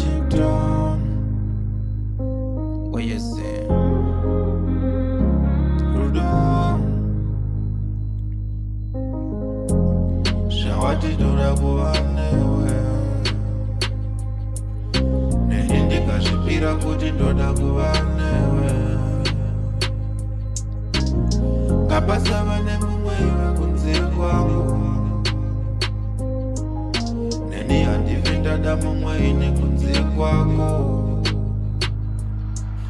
deep down. What you say? Rudolph. Shawati dura kuvanewe. Neni ndikazvipira kuti ndoda kuvanewe. Ngapasava nemumwe iwe kunze kwangu. Neni handivindada mumwe ine kunze kwako.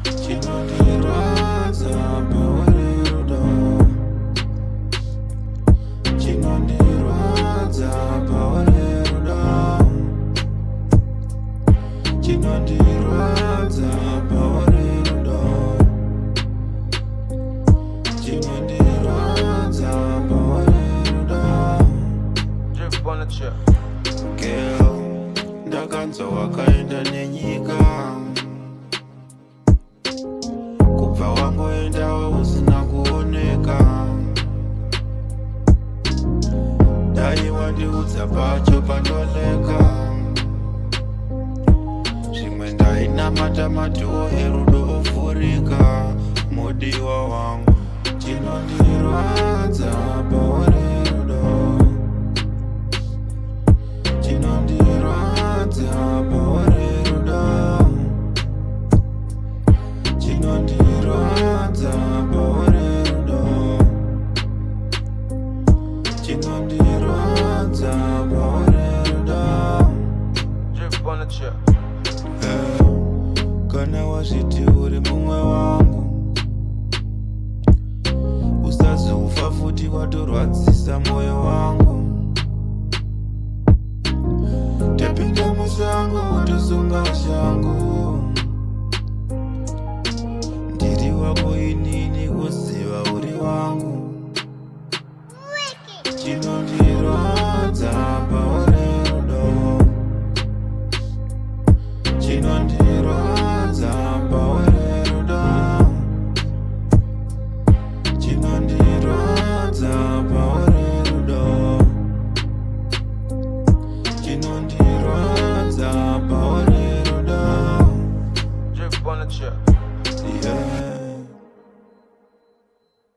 Chinondirwadza pauri rudo. Chinondirwadza pauri rudo. Chinondirwadza pauri rudo. Chinondirwadza pauri rudo. Drip on the chair. Girl, ndakanzwa wakaenda nenyika. Kubva wangoendawo usina kuoneka. Dai wandiudza pacho pandoleka. Zvimwe ndainamata madhoo erudo ofurika. Mudiwa wangu chinondirwadza pauri rudo. Chinondirwadza pauri rudo. Chinondirwadza pauri rudo. Chinondirwadza pauri rudo. Drip on the chair. Kana wazviti uri mumwe wangu, usazofa futi watorwadzisa moyo wangu. Tapinda musango utosunga shangu.